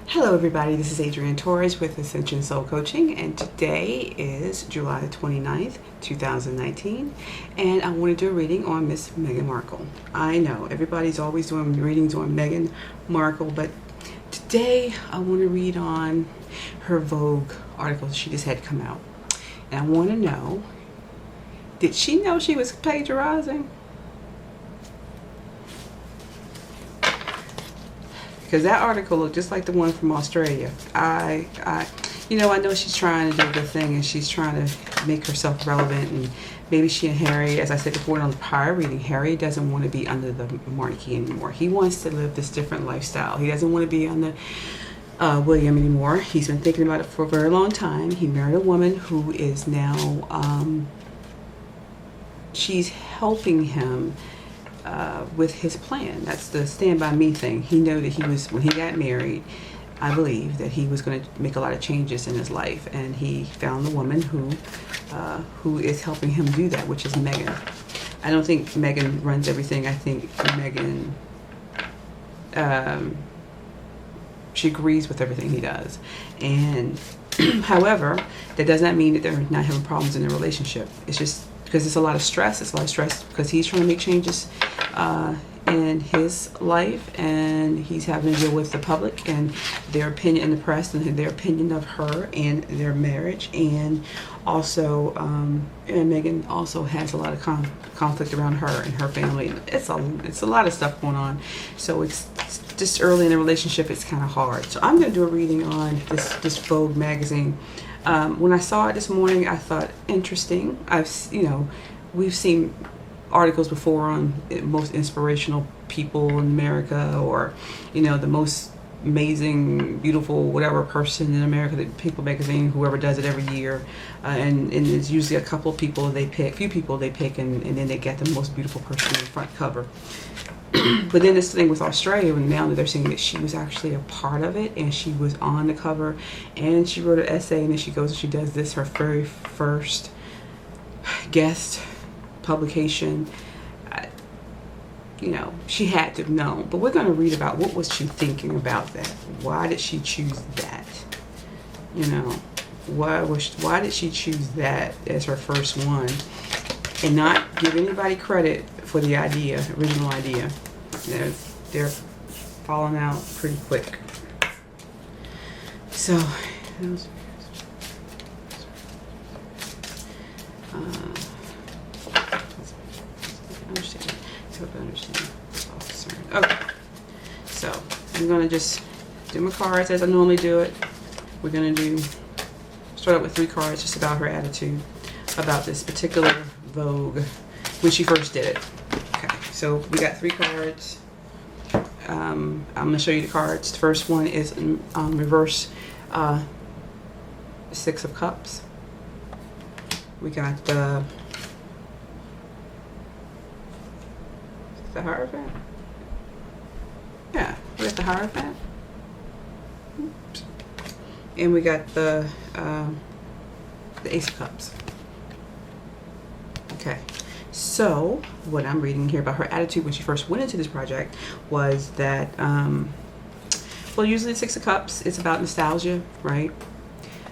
Hello everybody, this is Adrienne Torres with Ascension Soul Coaching, and today is July 29th, 2019, and I want to do a reading on Miss Meghan Markle. I know everybody's always doing readings on Meghan Markle, but today I want to read on her Vogue article she just had come out. And I want to know, did she know she was plagiarizing? Because that article looked just like the one from Australia. I know she's trying to do a good thing and she's trying to make herself relevant, and maybe she and Harry, as I said before on the prior reading, Harry doesn't want to be under the monarchy anymore. He wants to live this different lifestyle. He doesn't want to be under William anymore. He's been thinking about it for a very long time. He married a woman who is now, she's helping him with his plan. That's the Stand By Me thing. He knew that when he got married, I believe that he was going to make a lot of changes in his life, and he found the woman who is helping him do that, which is Meghan. I don't think Meghan runs everything. I think Meghan, she agrees with everything he does, and however, that does not mean that they're not having problems in their relationship. It's just because it's a lot of stress. It's a lot of stress because he's trying to make changes in his life, and he's having to deal with the public and their opinion in the press and their opinion of her and their marriage, and also and Meghan also has a lot of conflict around her and her family. It's a lot of stuff going on, so it's just early in the relationship. It's kind of hard. So I'm going to do a reading on this Vogue magazine. When I saw it this morning, I thought interesting. We've seen articles before on most inspirational people in America, or the most amazing, beautiful, whatever person in America, that People magazine, whoever does it every year, and it's usually a couple of people they pick, few people they pick, and then they get the most beautiful person in the front cover. But then this thing with Australia, and now that they're saying that she was actually a part of it, and she was on the cover, and she wrote an essay, and then she goes and she does this, her very first guest publication. She had to have known. But we're going to read about what was she thinking about that. Why did she choose that? Why did she choose that as her first one, and not give anybody credit for the original idea? They're falling out pretty quick. So, understand. Okay, so I'm gonna just do my cards as I normally do it. We're gonna start out with 3 cards just about her attitude about this particular Vogue when she first did it. Okay, so we got 3 cards. I'm gonna show you the cards. The first one is reverse 6 of Cups. We got the Hierophant. Yeah, we got the Hierophant. Oops. And we got the Ace of Cups. Okay, so what I'm reading here about her attitude when she first went into this project was that, well, usually the 6 of Cups, it's about nostalgia, right?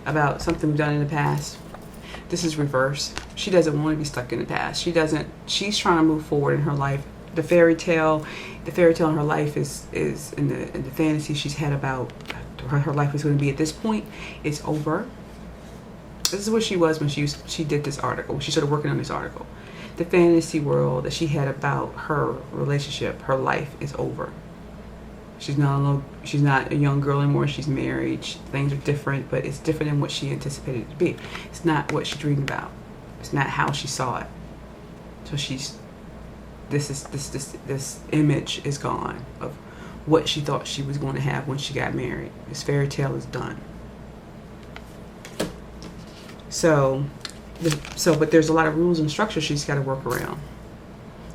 About something we've done in the past. This is reverse. She doesn't want to be stuck in the past. She's trying to move forward in her life. The fairy tale in her life is in the fantasy she's had about her life is going to be at this point. It's over. This is where she was when she did this article. She started working on this article. The fantasy world that she had about her relationship, her life, is over. She's not a young girl anymore. She's married. Things are different, but it's different than what she anticipated it to be. It's not what she dreamed about. It's not how she saw it. So this image is gone of what she thought she was going to have when she got married. This fairy tale is done. But there's a lot of rules and structures she's got to work around.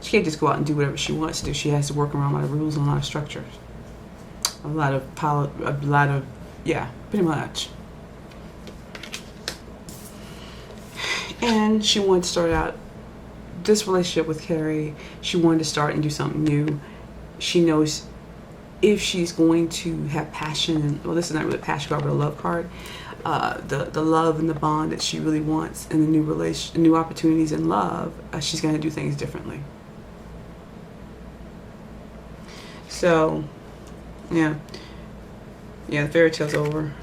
She can't just go out and do whatever she wants to do. She has to work around a lot of rules and a lot of structures. Yeah, pretty much. And she wanted to start out this relationship with Carrie. She wanted to start and do something new. she knows if she's going to have passion, well, this is not really a passion card, but a love card. The love and the bond that she really wants, and the new opportunities in love, she's going to do things differently. So, yeah, the fairy tale's over.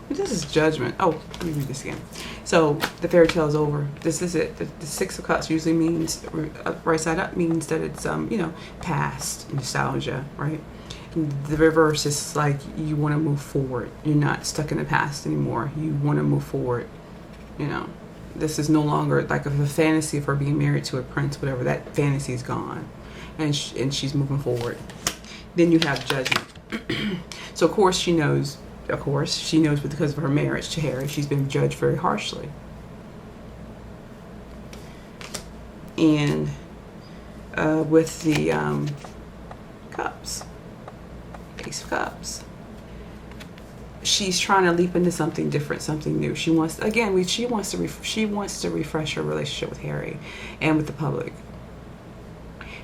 This is judgment. Oh, let me read this again. So the fairy tale is over. This is it. The Six of Cups usually means, right side up means that it's past, nostalgia, right? The reverse is like you want to move forward. You're not stuck in the past anymore. You want to move forward. This is no longer like a fantasy of her being married to a prince, whatever. That fantasy is gone, and she's moving forward. Then you have judgment. So of course she knows because of her marriage to Harry, she's been judged very harshly. And with the cups, Ace of Cups, she's trying to leap into something different, something new. She wants to refresh her relationship with Harry and with the public.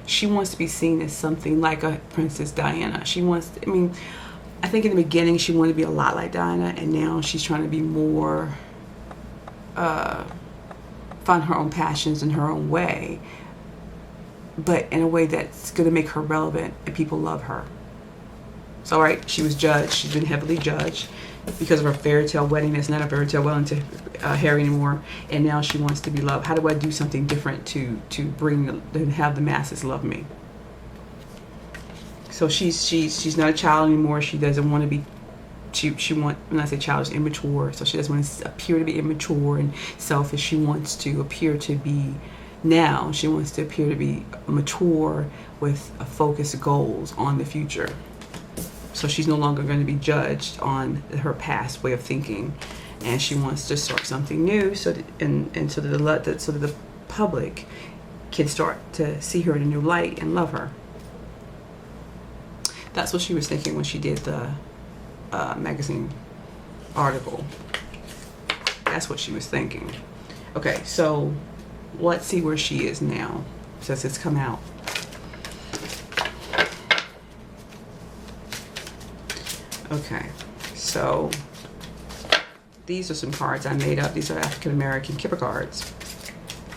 She wants to be seen as something like a Princess Diana. I think in the beginning she wanted to be a lot like Diana, and now she's trying to be more, find her own passions in her own way, but in a way that's going to make her relevant and people love her. So, right, she was judged. She's been heavily judged because of her fairy tale wedding. It's not a fairy tale wedding to Harry anymore, and now she wants to be loved. How do I do something different to have the masses love me? So she's not a child anymore. She doesn't want to be. When I say child, it's immature. So she doesn't want to appear to be immature and selfish. She wants to appear to be now. She wants to appear to be mature with a focused goals on the future. So she's no longer going to be judged on her past way of thinking, and she wants to start something new. So that the public can start to see her in a new light and love her. That's what she was thinking when she did the magazine article. That's what she was thinking. Okay, so let's see where she is now, since it's come out. Okay, so these are some cards I made up. These are African American Kippur cards.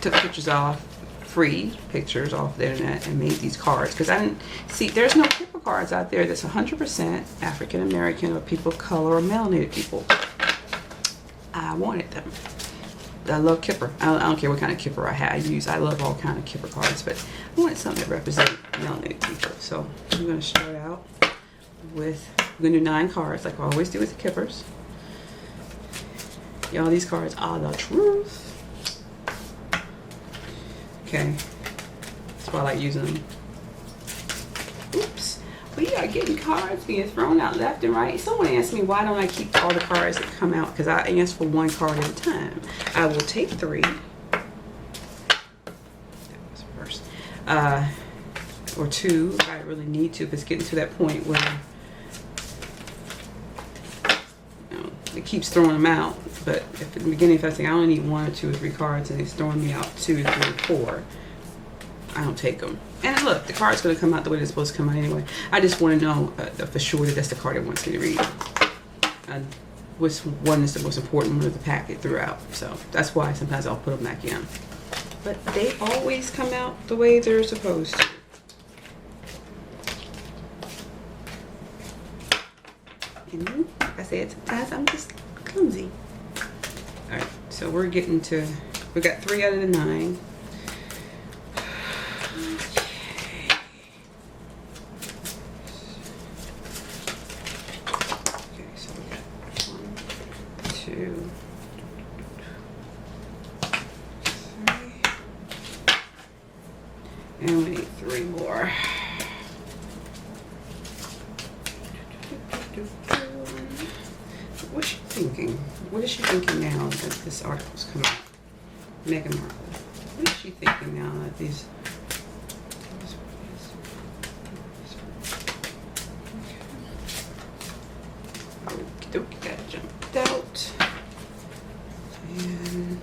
Took pictures off, free pictures off the internet, and made these cards because I didn't see. There's no Kippur cards out there that's 100% African American or people of color or melanated people. I wanted them. I love Kippur. I don't care what kind of Kippur I use. I love all kind of Kippur cards, but I wanted something that represents melanated people. So I'm going to start out with. We're going to do 9 cards like I always do with the Kippurs. Y'all, these cards are the truth. Okay. That's why I like using them. Oops. We are getting cards being thrown out left and right. Someone asked me why don't I keep all the cards that come out, because I answer for 1 card at a time. I will take 3. That was first. Or 2 if I really need to, if it's getting to that point where it keeps throwing them out. But if in the beginning, if I say I only need 1 or 2 or 3 cards and it's throwing me out 2, 3, 4, I don't take them. And look, the card's going to come out the way it's supposed to come out anyway. I just want to know for sure that that's the card it wants me to read. And which one is the most important one of the packet throughout. So that's why sometimes I'll put them back in. But they always come out the way they're supposed to. And like I said, sometimes I'm just clumsy. Alright, so we're getting to, we got 3 out of the 9. Okay, so we got 1, 2, 3. And we need 3 more. What's she thinking? What is she thinking now that this article's come out? Meghan Markle. What is she thinking now that these... Okey-dokey, that jumped out. And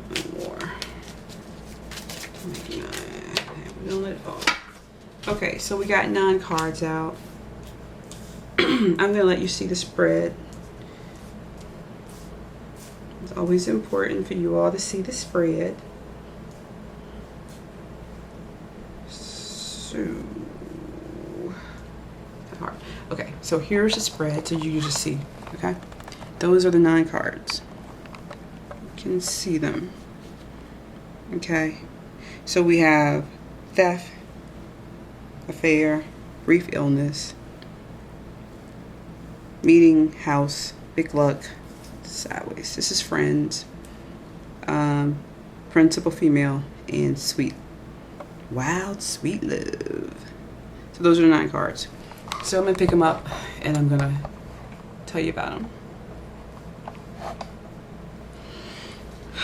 1 more. 29. Don't let it fall. Okay, so we got 9 cards out. I'm going to let you see the spread. It's always important for you all to see the spread. So, hard. Okay, so here's the spread, so you just see. Okay, those are the 9 cards. You can see them. Okay, so we have theft, affair, brief illness, meeting, house, big luck, sideways. This is friends, principal female, and sweet, wild, sweet love. So those are the 9 cards. So I'm gonna pick them up and I'm gonna tell you about them.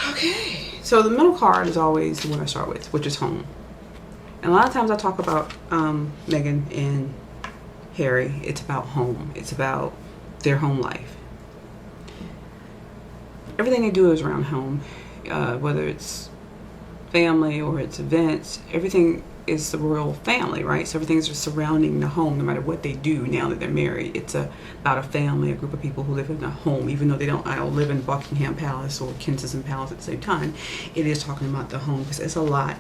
Okay, so the middle card is always the one I start with, which is home. And a lot of times I talk about Meghan and Harry. It's about home. It's about their home life. Everything they do is around home, whether it's family or it's events. Everything is the royal family, right? So everything's just surrounding the home, no matter what they do now that they're married. It's about a family, a group of people who live in a home, even though they don't live in Buckingham Palace or Kensington Palace at the same time. It is talking about the home because it's a lot.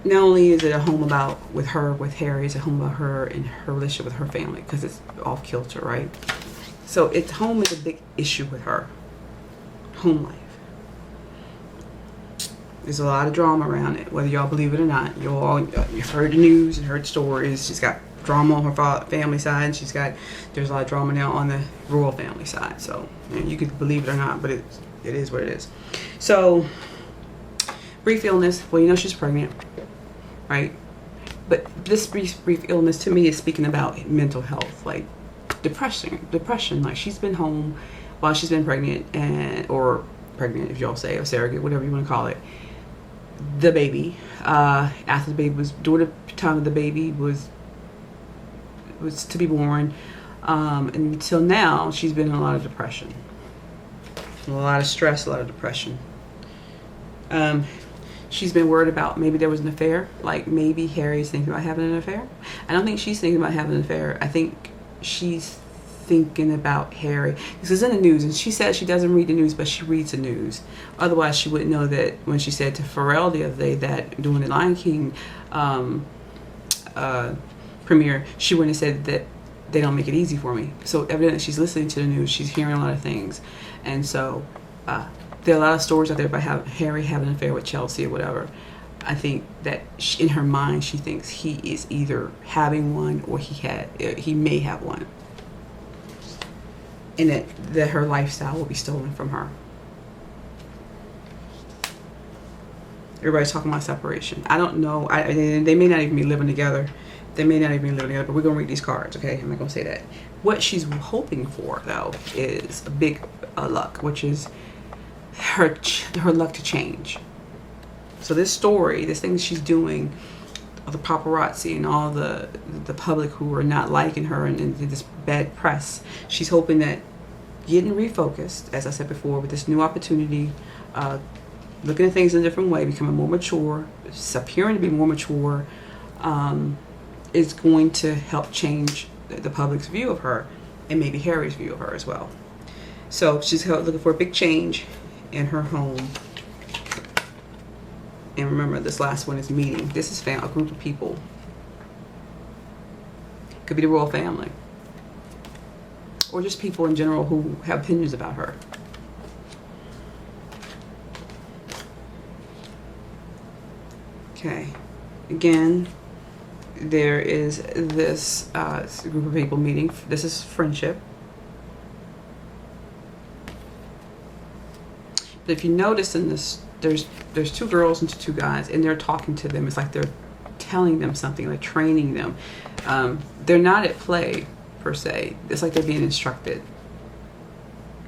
Not only is it a home about with Harry, it's a home about her and her relationship with her family because it's off kilter, right? So it's home is a big issue with her. Home life. There's a lot of drama around it, whether y'all believe it or not. You've heard the news and heard stories. She's got drama on her family side. There's a lot of drama now on the royal family side. So you could believe it or not, but it is what it is. So brief illness. Well, you know she's pregnant, right? But this brief illness to me is speaking about mental health, like depression. Like she's been home while she's been pregnant, or pregnant if y'all say, or surrogate, whatever you want to call it. The baby, after the baby was, during the time of the baby was to be born, and until now she's been in a lot of depression, a lot of stress, a lot of depression. She's been worried about maybe there was an affair, like maybe Harry's thinking about having an affair. I don't think she's thinking about having an affair. I think she's thinking about Harry. This is in the news, and she says she doesn't read the news, but she reads the news. Otherwise, she wouldn't know that when she said to Pharrell the other day that during the Lion King premiere, she wouldn't have said that they don't make it easy for me. So evidently she's listening to the news. She's hearing a lot of things. And so there are a lot of stories out there about Harry having an affair with Chelsea or whatever. I think that in her mind, she thinks he is either having one or he may have one. And that her lifestyle will be stolen from her. Everybody's talking about separation. I don't know. They may not even be living together. But we're going to read these cards, okay? I'm not going to say that. What she's hoping for, though, is a big luck, which is her luck to change. So this story, this thing she's doing, all the paparazzi and all the public who are not liking her and this bad press, she's hoping that getting refocused, as I said before, with this new opportunity, looking at things in a different way, becoming more mature, appearing to be more mature, is going to help change the public's view of her and maybe Harry's view of her as well. So she's looking for a big change in her home. And remember, this last one is meeting. This is a group of people. Could be the royal family. Or just people in general who have opinions about her. Okay. Again, there is this group of people meeting. This is friendship. But if you notice in this, there's 2 girls and 2 guys, and they're talking to them. It's like they're telling them something, like training them. They're not at play per se. It's like they're being instructed,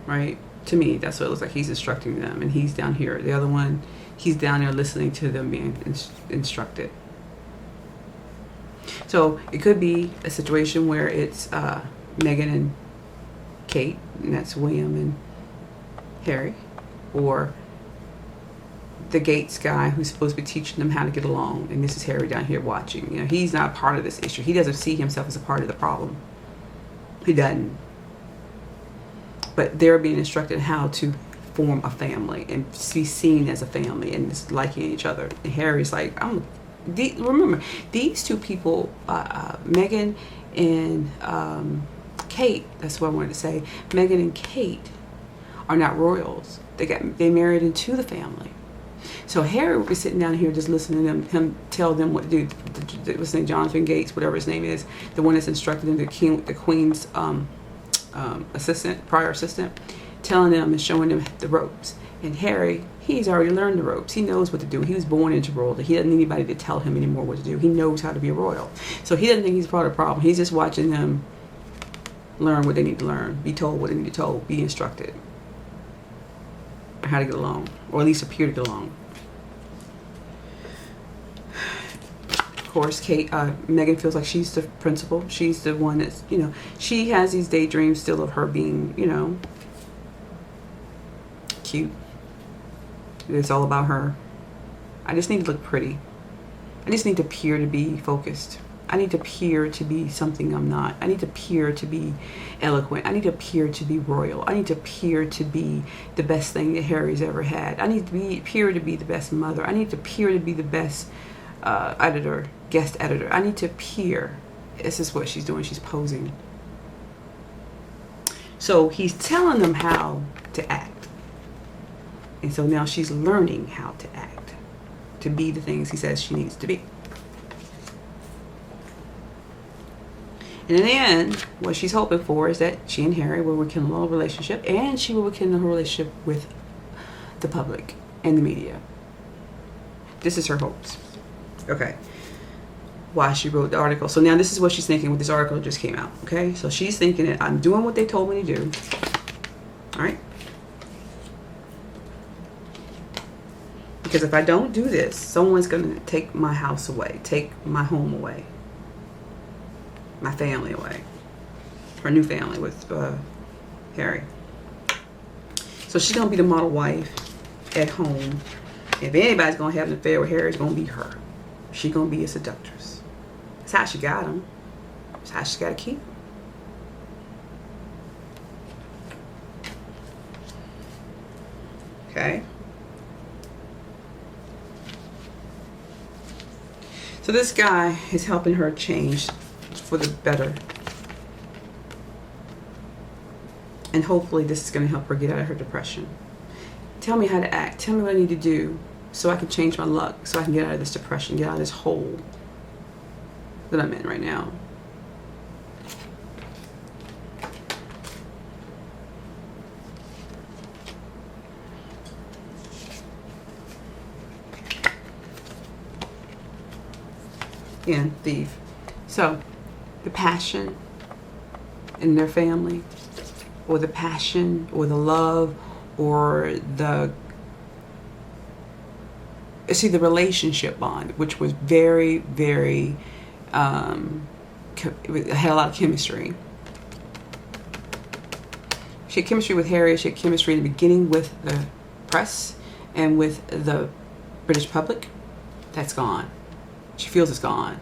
right? To me, that's what it looks like. He's instructing them, and he's down here. The other one, he's down there listening to them being instructed. So it could be a situation where it's Meghan and Kate, and that's William and Harry, or the Gates guy who's supposed to be teaching them how to get along, and this is Harry down here watching. You know, he's not part of this issue. He doesn't see himself as a part of the problem. He doesn't. But they're being instructed how to form a family and be seen as a family and just liking each other. And Harry's like, remember, these two people, Meghan and Kate, that's what I wanted to say. Meghan and Kate are not royals. They married into the family. So Harry would be sitting down here just listening to him tell them what to do. What's his name, Jonathan Gates, whatever his name is, the one that's instructed him, the Queen's prior assistant, telling them and showing them the ropes. And Harry, he's already learned the ropes. He knows what to do. He was born into royalty. He doesn't need anybody to tell him anymore what to do. He knows how to be a royal. So he doesn't think he's part of the problem. He's just watching them learn what they need to learn, be told what they need to told, be instructed on how to get along, or at least appear to get along. Of course, Meghan feels like she's the principal. She's the one that's, you know, she has these daydreams still of her being, you know, cute. It's all about her. I just need to look pretty. I just need to appear to be focused. I need to appear to be something I'm not. I need to appear to be eloquent. I need to appear to be royal. I need to appear to be the best thing that Harry's ever had. I need to appear to be the best mother. I need to appear to be the best guest editor. I need to appear. This is what she's doing. She's posing. So he's telling them how to act. And so now she's learning how to act, to be the things he says she needs to be. And in the end, what she's hoping for is that she and Harry will rekindle a relationship, and she will rekindle her relationship with the public and the media. This is her hopes. Okay. Why she wrote the article. So now this is what she's thinking when this article just came out. Okay. So she's thinking that I'm doing what they told me to do. All right. Because if I don't do this, someone's going to take my house away, take my home away, my family away, her new family with Harry. So she's going to be the model wife at home. If anybody's going to have an affair with Harry, it's going to be her. She's going to be a seductress. That's how she got him. That's how she got to keep him. Okay. So this guy is helping her change for the better. And hopefully this is going to help her get out of her depression. Tell me how to act. Tell me what I need to do so I can change my luck, so I can get out of this depression, get out of this hole that I'm in right now. And thief. So the passion in their family, or the passion or the love or the relationship bond, which was very, very it had a lot of chemistry. She had chemistry with Harry. She had chemistry in the beginning with the press and with the British public. That's gone. She feels it's gone.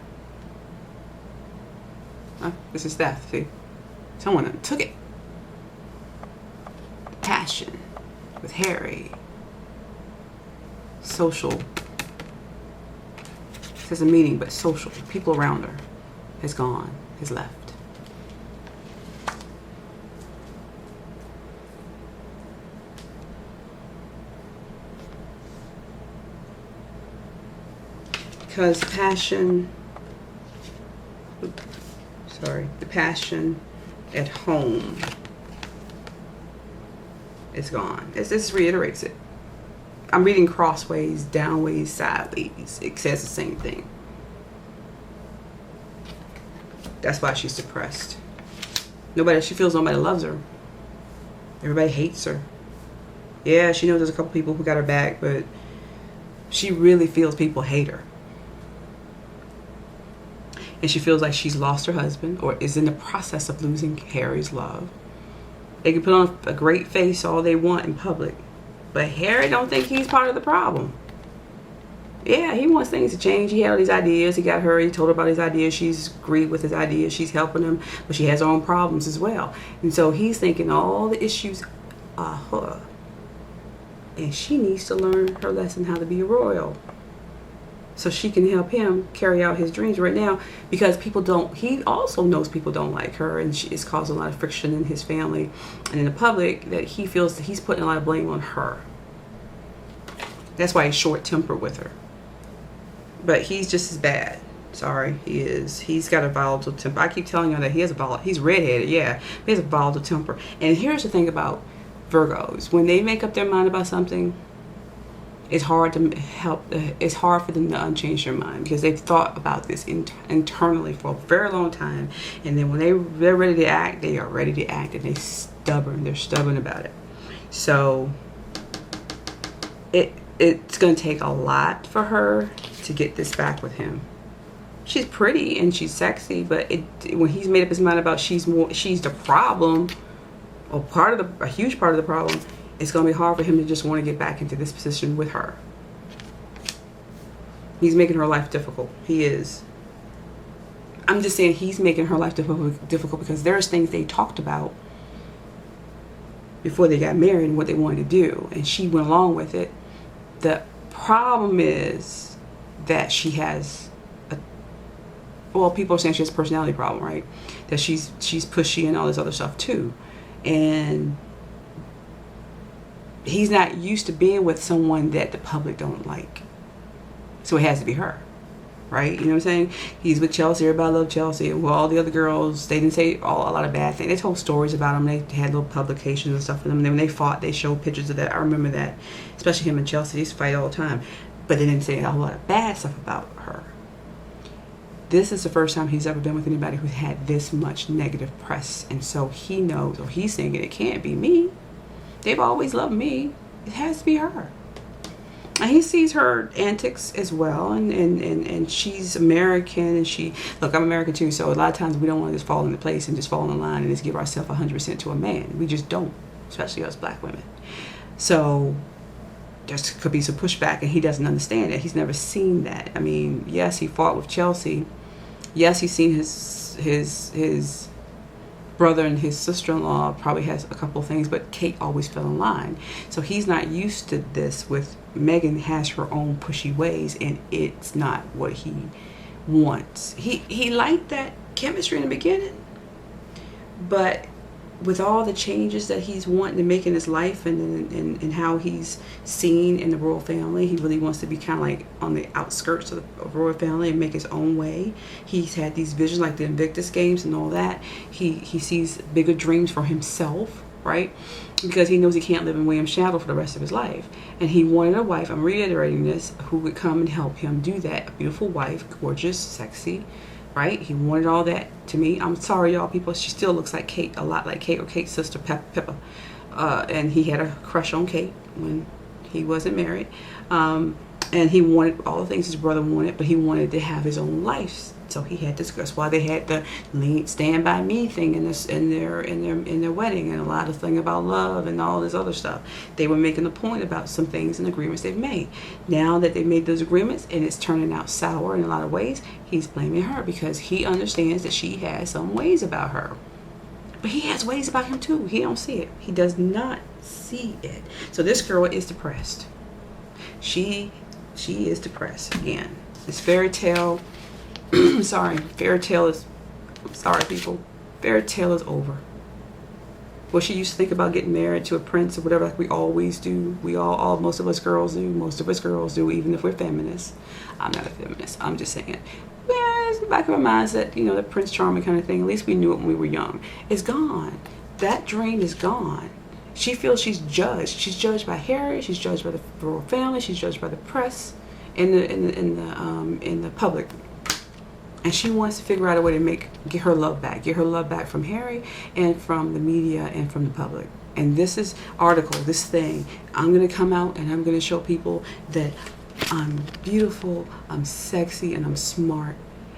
This is theft, see? Someone took it. Passion with Harry. Social. It says a meeting, but social. People around her has gone, has left. Because the passion at home is gone. This reiterates it. I'm reading crossways, downways, sideways. It says the same thing. That's why she's depressed. She feels nobody loves her. Everybody hates her. Yeah, she knows there's a couple people who got her back, but she really feels people hate her. And she feels like she's lost her husband, or is in the process of losing Harry's love. They can put on a great face all they want in public, but Harry don't think he's part of the problem. Yeah, he wants things to change. He had all these ideas. He got her. He told her about his ideas. She's agreed with his ideas. She's helping him, but she has her own problems as well. And so he's thinking all the issues are her, and she needs to learn her lesson how to be royal, so she can help him carry out his dreams right now. Because people don't. He also knows people don't like her, and it's causing a lot of friction in his family and in the public. That he feels that he's putting a lot of blame on her. That's why he's short-tempered with her. But he's just as bad. Sorry, he is. He's got a volatile temper. I keep telling you that he has a volatile. He's redheaded, yeah. But he has a volatile temper. And here's the thing about Virgos: when they make up their mind about something, it's hard to help. It's hard for them to unchange their mind, because they've thought about this internally for a very long time. And then when they're ready to act, they are ready to act, and they're stubborn. They're stubborn about it. So it's going to take a lot for her to get this back with him. She's pretty and she's sexy, but when he's made up his mind about she's the problem, or a huge part of the problem, it's going to be hard for him to just want to get back into this position with her. He's making her life difficult. He is. I'm just saying he's making her life difficult because there's things they talked about before they got married and what they wanted to do, and she went along with it. The problem is that she has people are saying she has a personality problem, right? That she's pushy and all this other stuff too. And he's not used to being with someone that the public don't like. So it has to be her, right? You know what I'm saying? He's with Chelsea. Everybody loved Chelsea. And all the other girls, they didn't say a lot of bad things. They told stories about him. They had little publications and stuff for them. And then when they fought, they showed pictures of that. I remember that. Especially him and Chelsea. They used to fight all the time. But they didn't say a whole lot of bad stuff about her. This is the first time he's ever been with anybody who's had this much negative press. And so he knows, or he's thinking, it can't be me. They've always loved me. It has to be her. And he sees her antics as well, and she's American, and look, I'm American too, so a lot of times we don't want to just fall into place and just fall in line and just give ourselves 100% to a man. We just don't, especially us black women. So there could be some pushback, and he doesn't understand it. He's never seen that. I mean, yes, he fought with Chelsea. Yes, he's seen his brother and his sister-in-law probably has a couple of things, but Kate always fell in line. So he's not used to this. With Meghan has her own pushy ways, and it's not what he wants. He liked that chemistry in the beginning, but with all the changes that he's wanting to make in his life and how he's seen in the royal family, he really wants to be kind of like on the outskirts of the royal family and make his own way. He's had these visions like the Invictus Games and all that. He sees bigger dreams for himself, right? Because he knows he can't live in William's shadow for the rest of his life. And he wanted a wife, I'm reiterating this, who would come and help him do that. A beautiful wife, gorgeous, sexy, right? He wanted all that. To me, I'm sorry, y'all people, she still looks like Kate, a lot like Kate, or Kate's sister, Pippa. And he had a crush on Kate when he wasn't married. And he wanted all the things his brother wanted, but he wanted to have his own life. So he had this. That's why they had the "Stand by Me" thing in their wedding, and a lot of thing about love and all this other stuff. They were making a point about some things and agreements they've made. Now that they've made those agreements and it's turning out sour in a lot of ways, he's blaming her because he understands that she has some ways about her. But he has ways about him too. He don't see it. He does not see it. So this girl is depressed. She is depressed again. This fairy tale. Fairy tale is over. What she used to think about getting married to a prince or whatever, like we always do. Most of us girls do, even if we're feminists. I'm not a feminist. I'm just saying. Yeah, it's in the back of our minds that, the Prince Charming kind of thing. At least we knew it when we were young. It's gone. That dream is gone. She feels she's judged. She's judged by Harry. She's judged by the royal family. She's judged by the press, in the public. And she wants to figure out a way to get her love back from Harry and from the media and from the public. And this thing, I'm going to come out and I'm going to show people that I'm beautiful, I'm sexy, and I'm smart.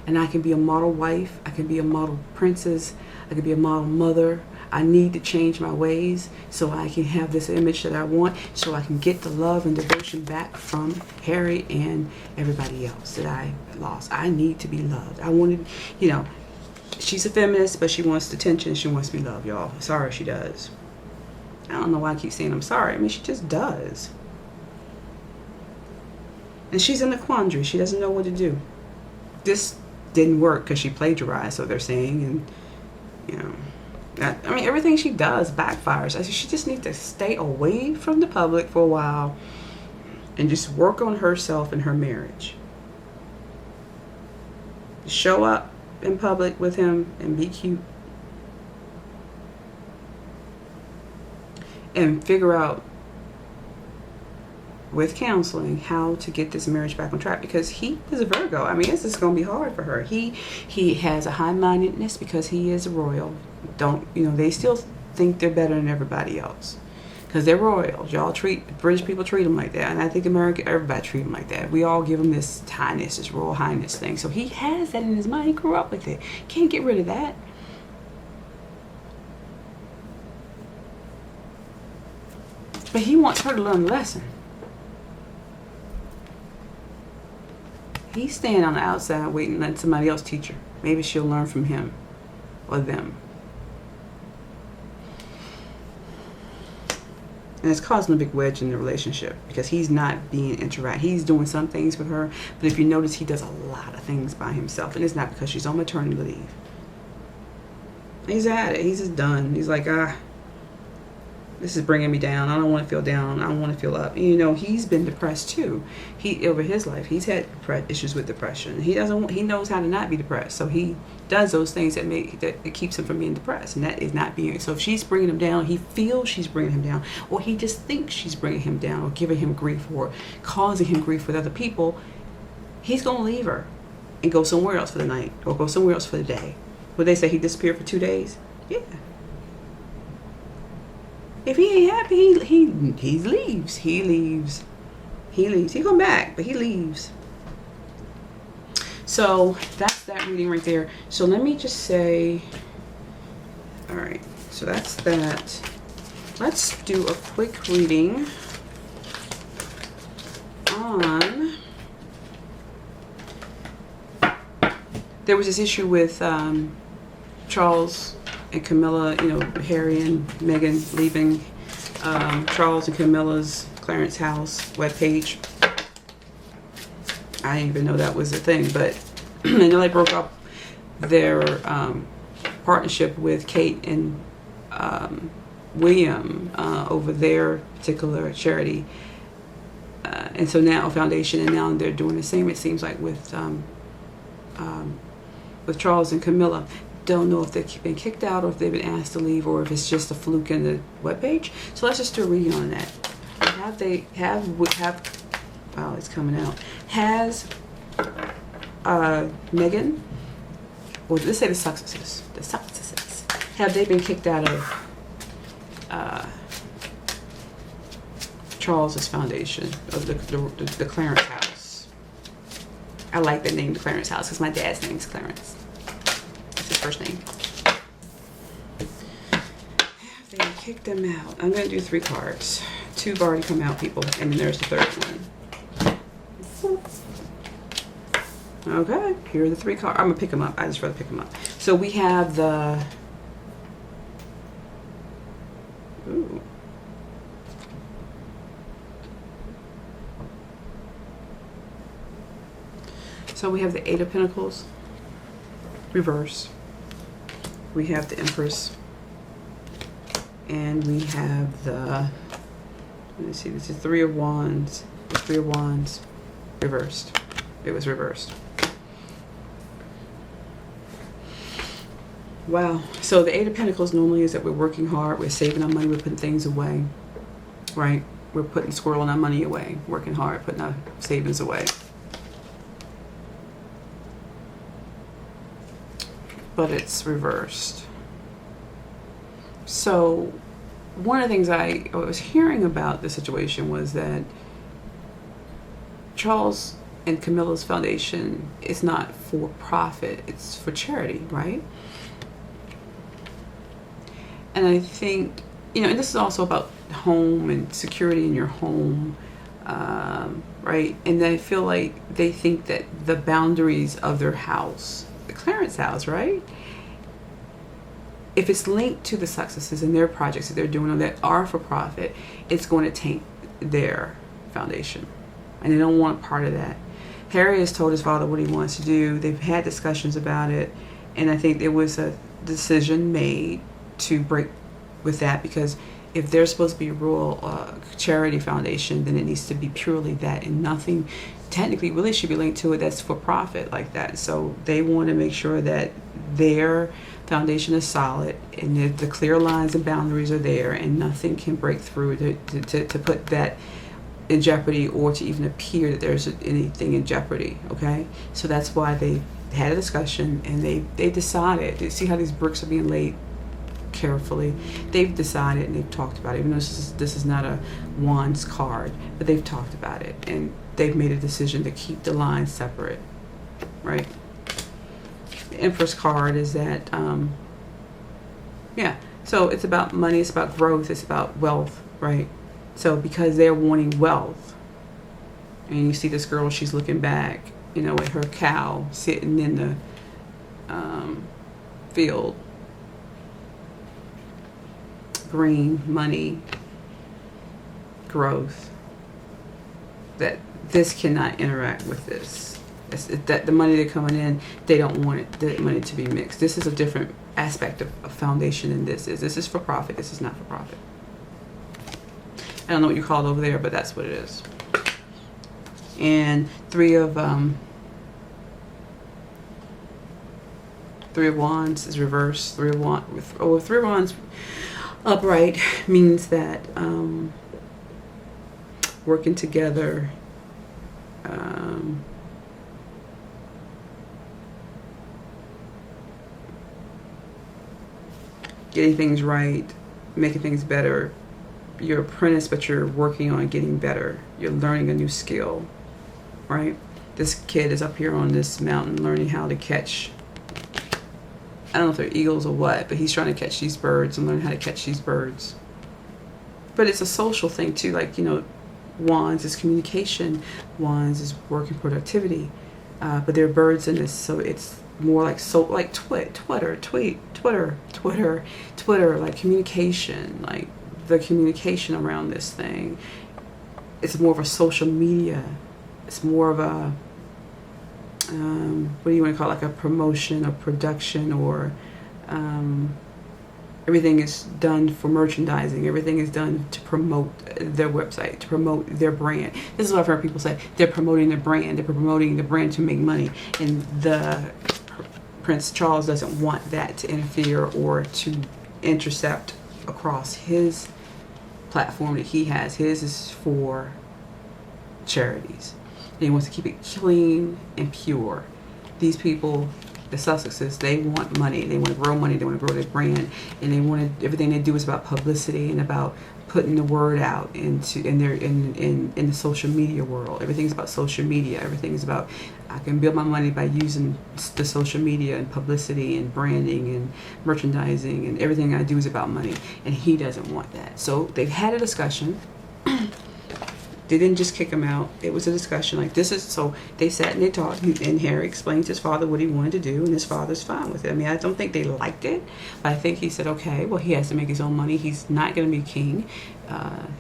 and I can be a model wife, I can be a model princess, I can be a model mother. I need to change my ways so I can have this image that I want, so I can get the love and devotion back from Harry and everybody else that I lost. I need to be loved. I wanted, you know, she's a feminist, but she wants attention. She wants to be loved, y'all. Sorry, she does. I don't know why I keep saying I'm sorry. I mean, she just does. And she's in a quandary. She doesn't know what to do. This didn't work because she plagiarized, so they're saying, and, you know, I mean, everything she does backfires. I said she just needs to stay away from the public for a while and just work on herself and her marriage. Show up in public with him and be cute. And figure out with counseling how to get this marriage back on track, because he is a Virgo. I mean, this is going to be hard for her. He has a high-mindedness because he is a royal. Don't, you know, they still think they're better than everybody else because they're royals. Y'all treat, British people treat them like that, and I think America, everybody treat them like that. We all give them this highness, this royal highness thing. So he has that in his mind. He grew up with it. Can't get rid of that. But he wants her to learn a lesson. He's staying on the outside waiting, letting somebody else teach her. Maybe she'll learn from him or them. And it's causing a big wedge in the relationship because he's not being interact. He's doing some things with her, but if you notice, he does a lot of things by himself, and it's not because she's on maternity leave. He's at it. He's just done. He's like, this is bringing me down. I don't want to feel down. I don't want to feel up. And, you know, he's been depressed too. He, over his life, he's had issues with depression. He knows how to not be depressed. So he does those things that it keeps him from being depressed, and that is not being. So if she's bringing him down, he feels she's bringing him down, or he just thinks she's bringing him down, or giving him grief, or causing him grief with other people. He's gonna leave her and go somewhere else for the night, or go somewhere else for the day. Would they say he disappeared for 2 days? Yeah. If he ain't happy, he leaves. He leaves. He come back, but he leaves. So that's that reading right there. So let me just say, all right, so that's that. Let's do a quick reading on, there was this issue with Charles and Camilla, you know, Harry and Meghan leaving Charles and Camilla's Clarence House webpage. I didn't even know that was a thing, but I know they broke up their partnership with Kate and William over their particular charity, and so now foundation, and now they're doing the same. It seems like with Charles and Camilla. Don't know if they've been kicked out or if they've been asked to leave or if it's just a fluke in the webpage. So let's just do a reading on that. Wow, it's coming out. Has Meghan, or let's say the successes, have they been kicked out of Charles's foundation, of the Clarence House? I like that name, the Clarence House, because my dad's name is Clarence. His first name. Have they kicked them out? I'm going to do 3 cards. 2 have already come out, people, and then there's the 3rd one. Okay, here are the 3 cards. I'm going to pick them up. I just rather pick them up. So we have the... Ooh. So we have the 8 of Pentacles, reverse. We have the Empress, and we have the, let me see, this is 3 of Wands, the 3 of Wands, reversed. It was reversed. Wow. So the 8 of Pentacles normally is that we're working hard, we're saving our money, we're putting things away, right? We're squirreling our money away, working hard, putting our savings away. But it's reversed. So one of the things I was hearing about the situation was that Charles and Camilla's foundation is not for profit, it's for charity, right? And I think, and this is also about home and security in your home, right? And I feel like they think that the boundaries of their house, the Clarence house, right? If it's linked to the successes and their projects that they're doing or that are for profit, it's going to taint their foundation. And they don't want part of that. Harry has told his father what he wants to do. They've had discussions about it. And I think there was a decision made to break with that, because if there's supposed to be a royal charity foundation, then it needs to be purely that, and nothing technically really should be linked to it that's for profit like that. So they want to make sure that their foundation is solid and the clear lines and boundaries are there, and nothing can break through to put that in jeopardy, or to even appear that there's anything in jeopardy. Okay, so that's why they had a discussion, and they decided to see how these bricks are being laid carefully. They've decided and they've talked about it, even though this is not a wands card, but they've talked about it, and they've made a decision to keep the lines separate, right? The Empress card is that so it's about money, it's about growth, it's about wealth, right? So because they're wanting wealth, and you see this girl, she's looking back, with her cow sitting in the field, green, money, growth, that this cannot interact with this. That the money that's coming in, they don't want the money to be mixed. This is a different aspect of foundation than this is. This is for profit. This is not for profit. I don't know what you call it over there, but that's what it is. And three of wands is reversed. Three of wands upright means that working together, getting things right, making things better. You're an apprentice, but you're working on getting better. You're learning a new skill, right? This kid is up here on this mountain learning how to catch, I don't know if they're eagles or what, but he's trying to catch these birds and learn how to catch these birds. But it's a social thing too, like, wands is communication, wands is work and productivity, but there are birds in this, so it's more like Twitter, like communication, like the communication around this thing. It's more of a social media. It's more of a what do you want to call it, like a promotion or production, or everything is done for merchandising. Everything is done to promote their website, to promote their brand. This is what I've heard people say. They're promoting their brand. They're promoting the brand to make money. And the Prince Charles doesn't want that to interfere or to intercept across his platform that he has. His is for charities. And he wants to keep it clean and pure. These people, the Sussexes, they want money. They want to grow money. They want to grow their brand, and they want to, everything they do is about publicity and about putting the word out in the social media world. Everything's about social media. Everything's about, I can build my money by using the social media and publicity and branding and merchandising, and everything I do is about money. And he doesn't want that. So they've had a discussion. They didn't just kick him out. It was a discussion like this is, so they sat and they talked, and Harry explained to his father what he wanted to do, and his father's fine with it. I mean, I don't think they liked it, but I think he said, okay, well, he has to make his own money. He's not going to be king.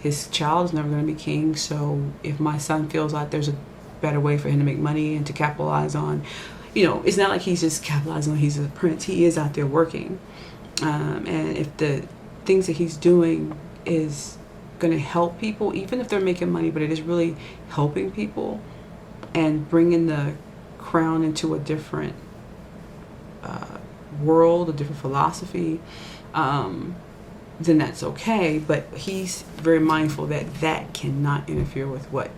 His child is never going to be king. So if my son feels like there's a better way for him to make money and to capitalize on, it's not like he's just capitalizing on, he's a prince. He is out there working. And if the things that he's doing is going to help people, even if they're making money, but it is really helping people and bringing the crown into a different world, a different philosophy, then that's okay. But he's very mindful that that cannot interfere with what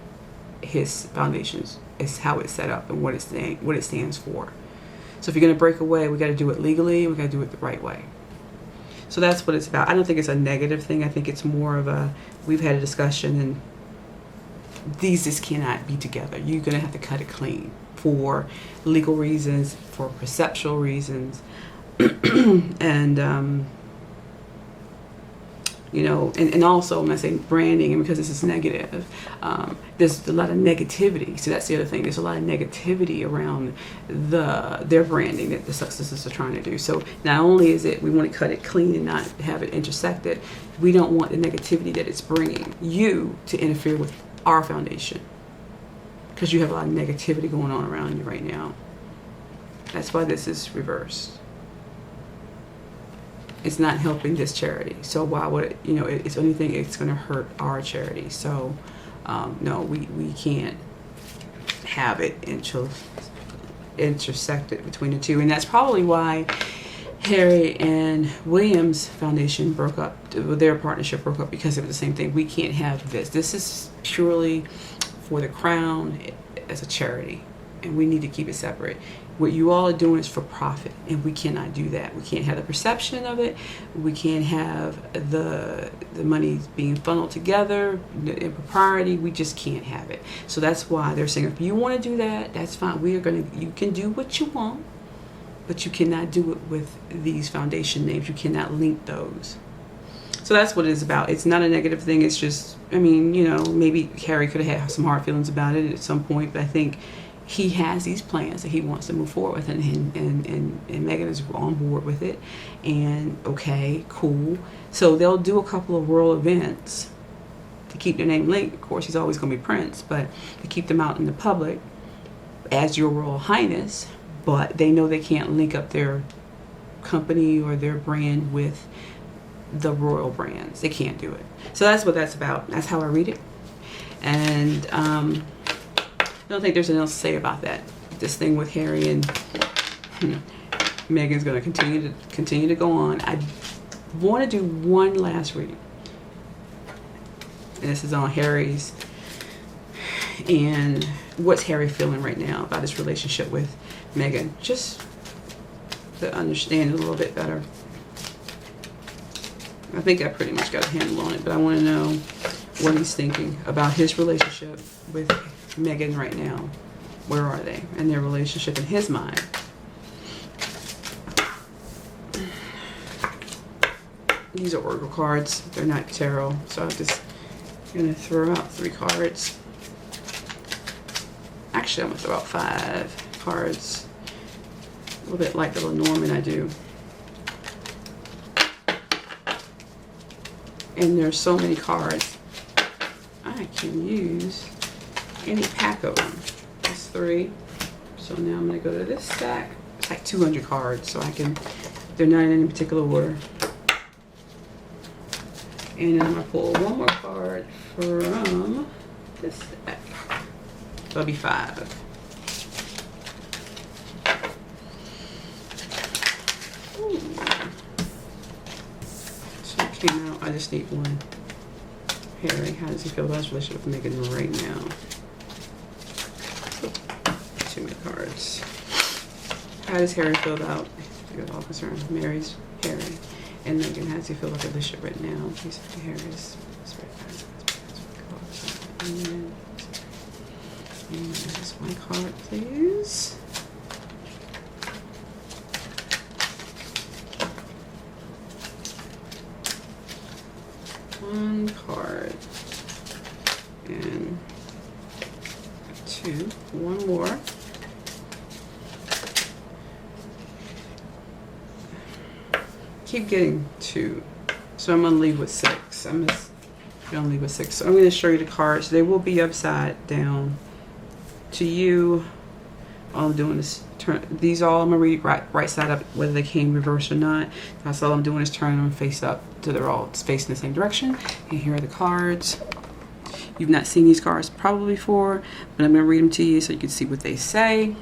his foundations is, how it's set up, and what it stands for. So if you're going to break away, we got to do it legally. We got to do it the right way. So that's what it's about. I don't think it's a negative thing. I think it's more of a, we've had a discussion and these just cannot be together. You're going to have to cut it clean for legal reasons, for perceptual reasons, and you know, and also when I say branding, and because this is negative, there's a lot of negativity. So that's the other thing. There's a lot of negativity around their branding that the successors are trying to do. So not only is it we want to cut it clean and not have it intersected, we don't want the negativity that it's bringing you to interfere with our foundation, because you have a lot of negativity going on around you right now. That's why this is reversed. It's not helping this charity. So why would it, you know, it's anything, it's going to hurt our charity. So no, we can't have it intersected between the two. And that's probably why Harry and William's foundation broke up, their partnership broke up, because of the same thing. We can't have this. This is purely for the crown as a charity, and we need to keep it separate. What you all are doing is for profit, and we cannot do that. We can't have the perception of it. We can't have the money being funneled together in propriety. We just can't have it. So that's why they're saying, if you want to do that, that's fine. You can do what you want, but you cannot do it with these foundation names. You cannot link those. So that's what it is about. It's not a negative thing. It's just, I mean, you know, maybe Harry could have had some hard feelings about it at some point, but I think he has these plans that he wants to move forward with, and Meghan is on board with it. And okay, cool. So they'll do a couple of royal events to keep their name linked. Of course, he's always going to be Prince, but to keep them out in the public as Your Royal Highness. But they know they can't link up their company or their brand with the royal brands. They can't do it. So that's what that's about. That's how I read it. And I don't think there's anything else to say about that. This thing with Harry and Meghan's going to continue to go on. I want to do one last read, and this is on Harry's and what's Harry feeling right now about his relationship with Meghan, just to understand it a little bit better. I think I pretty much got a handle on it, but I want to know what he's thinking about his relationship with Meghan right now. Where are they and their relationship in his mind? These are oracle cards. They're not tarot, so I'm just gonna throw out 3 cards. Actually, I'm gonna throw out 5 cards, a little bit like the Lenormand I do. And there's so many cards. I can use any pack of them. That's 3. So now I'm going to go to this stack. It's like 200 cards, so they're not in any particular order. And I'm going to pull one more card from this stack. So it'll be 5. Ooh. So it came out. I just need one. Harry, how does he feel about his relationship with Meghan right now? Too many cards. How does Harry feel about, you're all concerned, Mary's Harry and Meghan? How does he feel about the relationship right now? Please, Harry's. And just one card, please. One card and 2. One more. Keep getting 2, so I'm gonna leave with 6. I'm just gonna leave with 6. So I'm gonna show you the cards. They will be upside down. To you, all I'm doing is turn these all. I'm gonna read right side up, whether they came reverse or not. That's all I'm doing is turning them face up so they're all facing the same direction. And here are the cards. You've not seen these cards probably before, but I'm gonna read them to you so you can see what they say.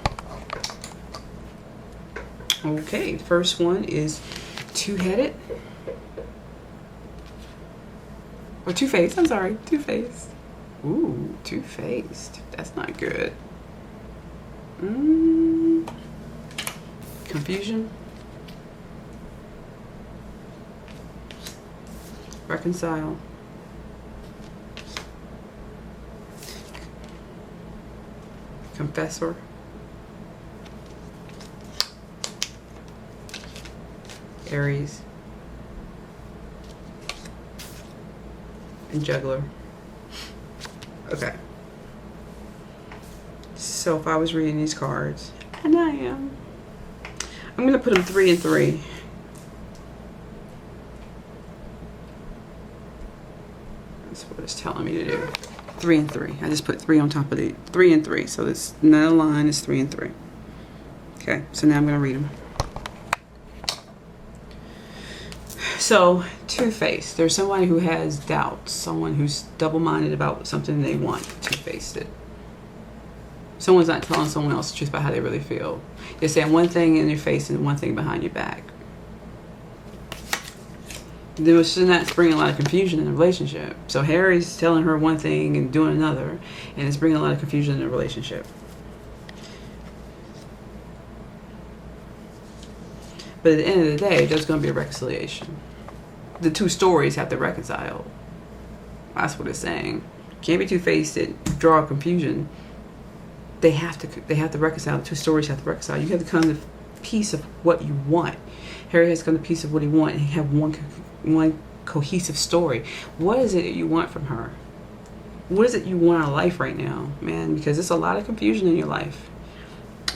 Okay, the first one is two-headed. Or two-faced, I'm sorry, two-faced. Ooh, two-faced. That's not good. Confusion. Reconcile. Confessor. Aries. And Juggler. Okay. So if I was reading these cards, and I am, I'm going to put them 3 and 3. That's what it's telling me to do. 3 and 3. I just put 3 on top of the 3 and 3. So this another line is 3 and 3. Okay, so now I'm going to read them. So, two-faced. There's somebody who has doubts. Someone who's double-minded about something they want. Two-faced it. Someone's not telling someone else the truth about how they really feel. They're saying one thing in your face and one thing behind your back. That's bringing a lot of confusion in the relationship. So Harry's telling her one thing and doing another, and it's bringing a lot of confusion in the relationship. But at the end of the day, there's going to be a reconciliation. The two stories have to reconcile. That's what it's saying. Can't be two-faced and draw confusion. They have to reconcile. The two stories have to reconcile. You have to come to peace of what you want. Harry has come to peace of what he wants and have one cohesive story. What is it that you want from her? What is it you want out of life right now, man? Because there's a lot of confusion in your life.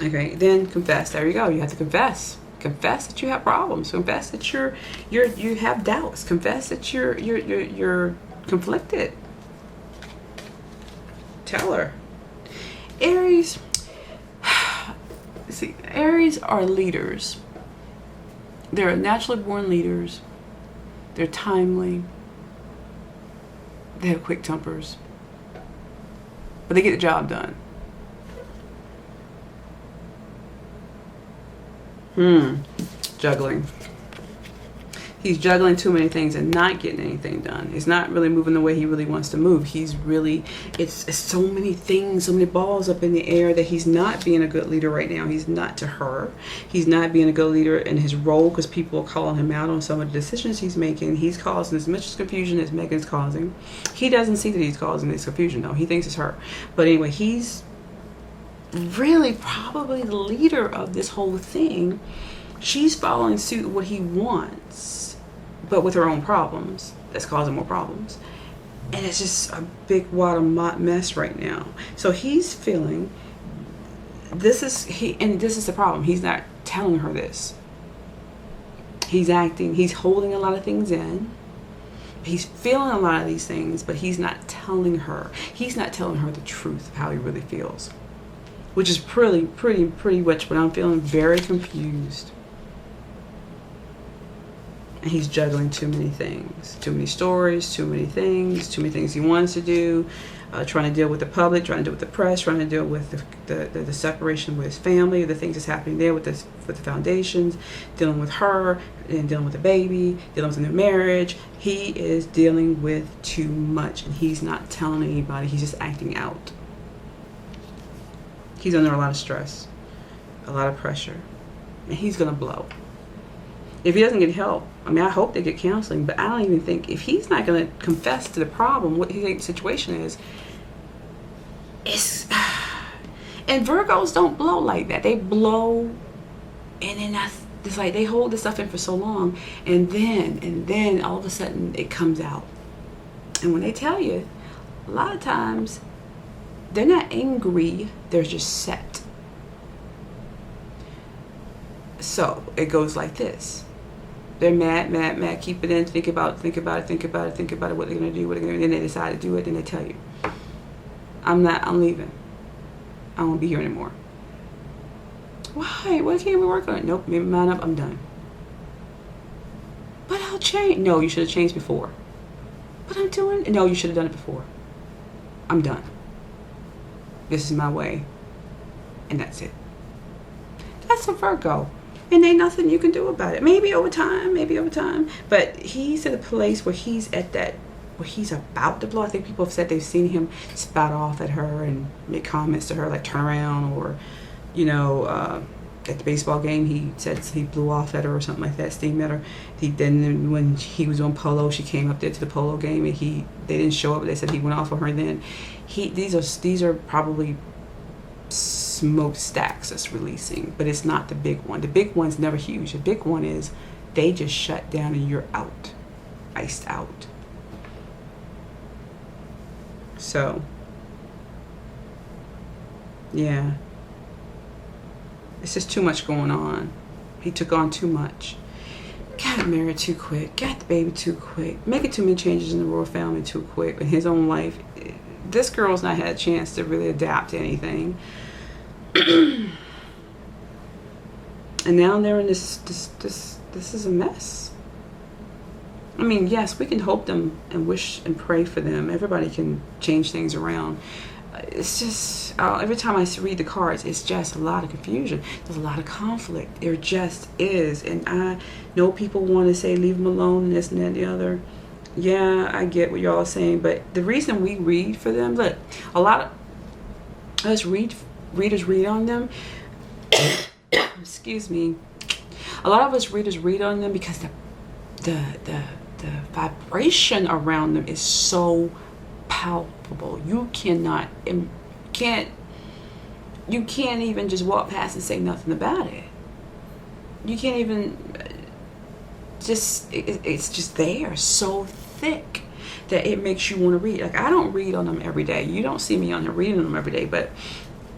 Okay, then confess. There you go. You have to confess. Confess that you have problems. Confess that you have doubts. Confess that you're conflicted. Tell her. Aries. See, Aries are leaders. They're naturally born leaders. They're timely. They have quick tempers. But they get the job done. Juggling. He's juggling too many things and not getting anything done. He's not really moving the way he really wants to move. He's really, it's so many things, so many balls up in the air that he's not being a good leader right now. He's not to her. He's not being a good leader in his role because people are calling him out on some of the decisions he's making. He's causing as much confusion as Megan's causing. He doesn't see that he's causing this confusion though. He thinks it's her. But anyway, he's really probably the leader of this whole thing. She's following suit what he wants, but with her own problems that's causing more problems, and it's just a big wad of mess right now. So he's feeling this is the problem. He's not telling her this. He's holding a lot of things in. He's feeling a lot of these things, but he's not telling her. He's not telling her the truth of how he really feels, which is pretty much what I'm feeling. Very confused. And he's juggling too many things, too many stories, too many things he wants to do, trying to deal with the public, trying to deal with the press, trying to deal with the separation with his family, the things that's happening there with the foundations, dealing with her, and dealing with the baby, dealing with the new marriage. He is dealing with too much, and he's not telling anybody. He's just acting out. He's under a lot of stress, a lot of pressure, and he's gonna blow. If he doesn't get help, I mean, I hope they get counseling, but I don't even think, if he's not going to confess to the problem, what he thinks the situation is, and Virgos don't blow like that. They blow, and then it's like they hold this stuff in for so long, and then all of a sudden it comes out. And when they tell you, a lot of times, they're not angry, they're just set. So it goes like this. They're mad, keep it in, think about it, what they're gonna do, and then they decide to do it, then they tell you, I'm leaving. I won't be here anymore. Why? Why can't we work on it? Nope, make my mind up, I'm done. But I'll change. No, you should have changed before. But I'm doing it. No, you should have done it before. I'm done. This is my way. And that's it. That's a Virgo. And ain't nothing you can do about it. Maybe over time. But he's at a place where he's about to blow. I think people have said they've seen him spout off at her and make comments to her, like turn around, or, at the baseball game, he said he blew off at her or something like that, steamed at her. Then when he was on polo, she came up there to the polo game, and they didn't show up, but they said he went off on her then. These are probably smokestacks that's releasing, but it's not the big one. The big one's never huge. The big one is they just shut down and you're out, iced out. So, yeah, it's just too much going on. He took on too much. Got married too quick. Got the baby too quick. Making too many changes in the royal family too quick in his own life. This girl's not had a chance to really adapt to anything. And now they're in this is a mess. I mean, yes, we can hope them and wish and pray for them. Everybody can change things around. It's just, every time I read the cards, it's just a lot of confusion. There's a lot of conflict. There just is. And I know people want to say, leave them alone, and this and that and the other. Yeah, I get what y'all are saying. But the reason we read for them, look, a lot of us readers read on them. Excuse me. A lot of us readers read on them because the vibration around them is so palpable. You can't even just walk past and say nothing about it. You can't even it's just there, so thick that it makes you want to read. Like, I don't read on them every day. You don't see me on here reading them every day, but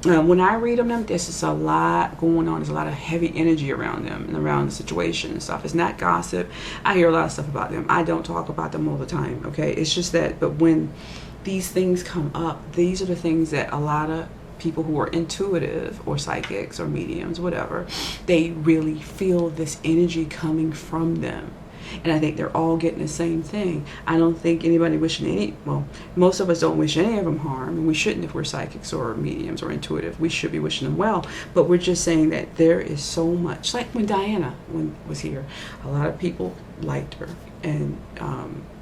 when I read on them, there's just a lot going on. There's a lot of heavy energy around them and around the situation and stuff. It's not gossip. I hear a lot of stuff about them. I don't talk about them all the time, okay? It's just that, but when these things come up, these are the things that a lot of people who are intuitive or psychics or mediums, whatever, they really feel this energy coming from them. And I think they're all getting the same thing. I don't think anybody wishing most of us don't wish any of them harm, and we shouldn't if we're psychics or mediums or intuitive. We should be wishing them well, but we're just saying that there is so much. Like when Diana was here, a lot of people liked her, and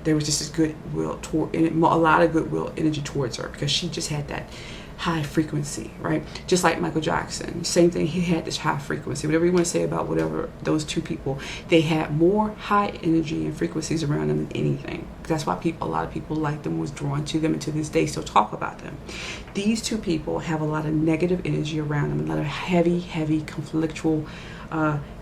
there was just this goodwill a lot of goodwill energy towards her because she just had that high frequency, right? Just like Michael Jackson, same thing. He had this high frequency. Whatever you want to say about whatever those two people, they had more high energy and frequencies around them than anything. That's why a lot of people liked them, was drawn to them, and to this day still talk about them. These two people have a lot of negative energy around them, a lot of heavy conflictual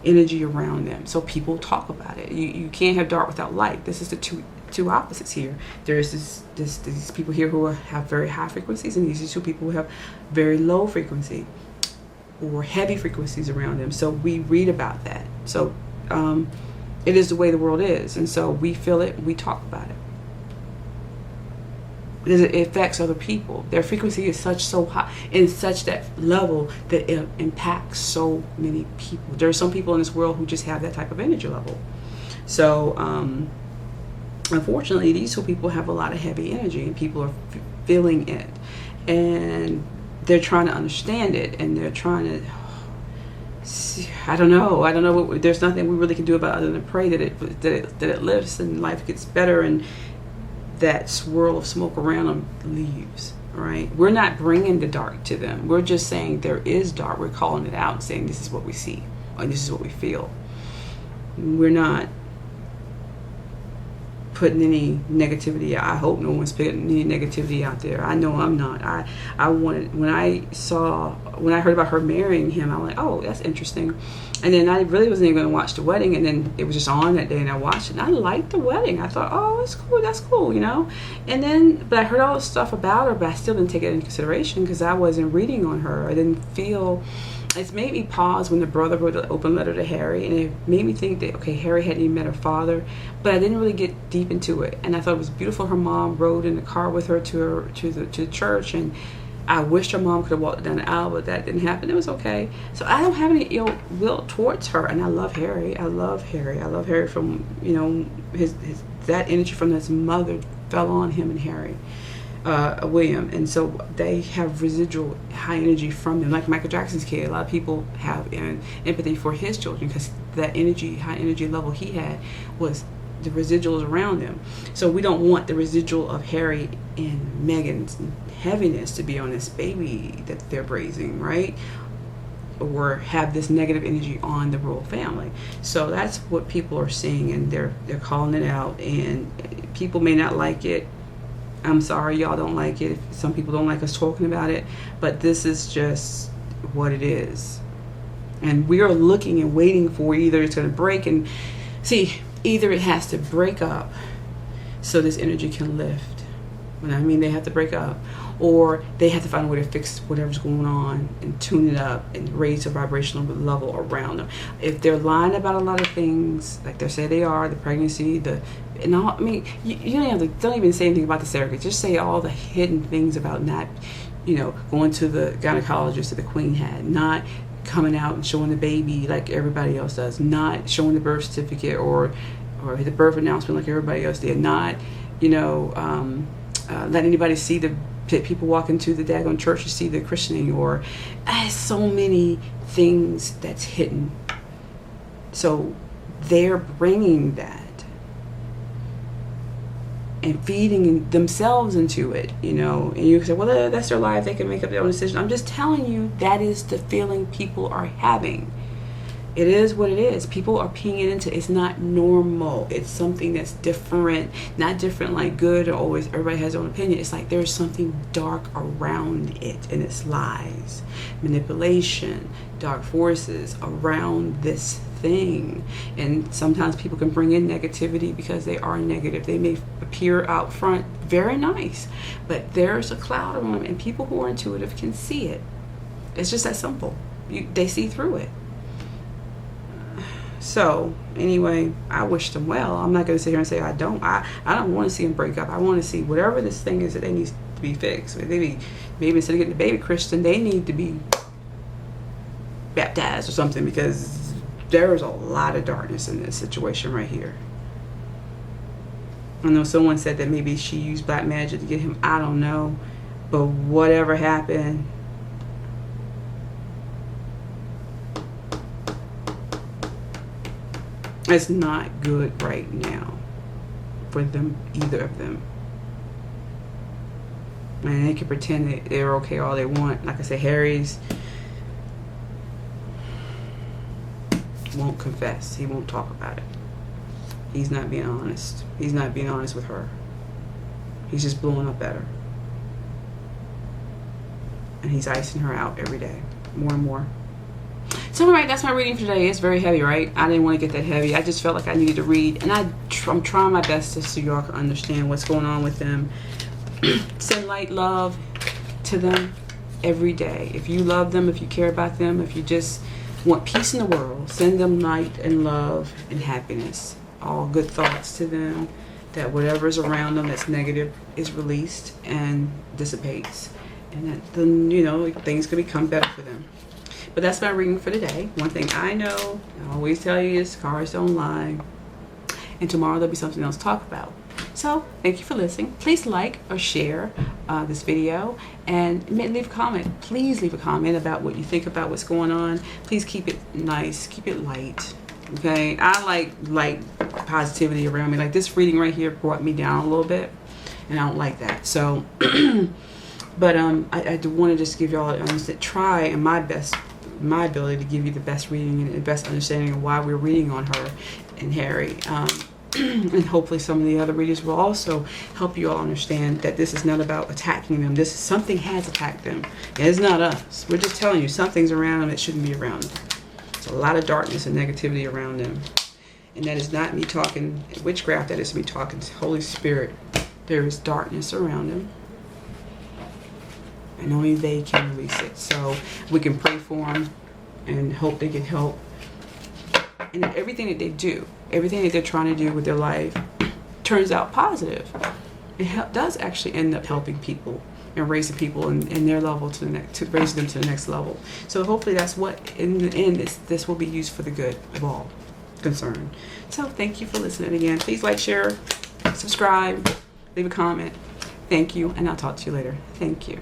energy around them. So people talk about it. You can't have dark without light. This is the two opposites here. There's these people here who have very high frequencies, and these two people who have very low frequency or heavy frequencies around them. So we read about that. So it is the way the world is, and so we feel it, we talk about it. It affects other people. Their frequency is so high, in such that level that it impacts so many people. There are some people in this world who just have that type of energy level. So unfortunately, these two people have a lot of heavy energy, and people are feeling it, and they're trying to understand it, and they're trying to I don't know. There's nothing we really can do about it other than pray that it lifts and life gets better, and that swirl of smoke around them leaves. Right? We're not bringing the dark to them. We're just saying there is dark. We're calling it out and saying this is what we see, or this is what we feel. We're not putting any negativity out. I hope no one's putting any negativity out there. I know I'm not. I wanted, when I heard about her marrying him, I was like, oh, that's interesting. And then I really wasn't even going to watch the wedding, and then it was just on that day, and I watched it, and I liked the wedding. I thought, oh, that's cool, you know. And then, but I heard all this stuff about her, but I still didn't take it into consideration because I wasn't reading on her. I didn't feel. It's made me pause when the brother wrote the open letter to Harry, and it made me think that, okay, Harry hadn't even met her father, but I didn't really get deep into it. And I thought it was beautiful. Her mom rode in the car with her to the church, and I wished her mom could have walked down the aisle, but that didn't happen. It was okay. So I don't have any ill will towards her, and I love Harry. I love Harry from, you know, his that energy from his mother fell on him and Harry. William, and so they have residual high energy from them, like Michael Jackson's kid. A lot of people have empathy for his children because that energy, high energy level he had, was the residuals around them. So we don't want the residual of Harry and Meghan's heaviness to be on this baby that they're raising, right? Or have this negative energy on the royal family. So that's what people are seeing, and they're calling it out, and people may not like it. I'm sorry y'all don't like it. Some people don't like us talking about it, but this is just what it is. And we are looking and waiting for either it's going to break and see, either it has to break up so this energy can lift. When I mean they have to break up, or they have to find a way to fix whatever's going on and tune it up and raise the vibrational level around them. If they're lying about a lot of things, like they say they are, the pregnancy, and all, I mean, you don't even say anything about the surrogate. Just say all the hidden things about not, going to the gynecologist that the queen had, not coming out and showing the baby like everybody else does, not showing the birth certificate or the birth announcement like everybody else did, not, let anybody see the people walk into the daggone church to see the christening, or so many things that's hidden. So they're bringing that and feeding themselves into it, and you say, well, that's their life, they can make up their own decision. I'm just telling you, that is the feeling people are having. It is what it is. People are peeing it into. It's not normal. It's something that's different. Not different like good or always everybody has their own opinion. It's like there's something dark around it, and it's lies, manipulation, dark forces around this thing. And sometimes people can bring in negativity because they are negative. They may appear out front very nice, but there's a cloud around them, and people who are intuitive can see it. It's just that simple. They see through it. So anyway, I wish them well. I'm not going to sit here and say I don't. I don't want to see them break up. I want to see whatever this thing is that they need to be fixed. Maybe instead of getting the baby Christian, they need to be baptized or something, because there is a lot of darkness in this situation right here. I know someone said that maybe she used black magic to get him. I don't know, but whatever happened, it's not good right now for them, either of them. And they can pretend that they're okay all they want. Like I said, Harry's won't confess. He won't talk about it. He's not being honest. He's not being honest with her. He's just blowing up at her. And he's icing her out every day, more and more. So alright, that's my reading for today. It's very heavy, right? I didn't want to get that heavy. I just felt like I needed to read, and I'm trying my best to so y'all can understand what's going on with them. Send light, love to them every day. If you love them, if you care about them, if you just want peace in the world, send them light and love and happiness. All good thoughts to them, that whatever's around them that's negative is released and dissipates, and that then things can become better for them. But that's my reading for today. One thing I know, I always tell you, is cards don't lie. And tomorrow there'll be something else to talk about. So thank you for listening. Please like or share this video, and leave a comment. Please leave a comment about what you think about what's going on. Please keep it nice, keep it light. Okay, I like positivity around me. Like this reading right here brought me down a little bit, and I don't like that. So, but I do want to just give y'all try and my ability to give you the best reading and the best understanding of why we're reading on her and Harry. And hopefully some of the other readers will also help you all understand that this is not about attacking them. Something has attacked them. It's not us. We're just telling you something's around them that shouldn't be around them. There's a lot of darkness and negativity around them. And that is not me talking witchcraft. That is me talking Holy Spirit. There is darkness around them, and only they can release it. So we can pray for them and hope they get help. And everything that they do, everything that they're trying to do with their life turns out positive. It does actually end up helping people and raising people in their level to raise them to the next level. So hopefully that's what in the end this will be used for the good of all concerned. So thank you for listening again. Please like, share, subscribe, leave a comment. Thank you, and I'll talk to you later. Thank you.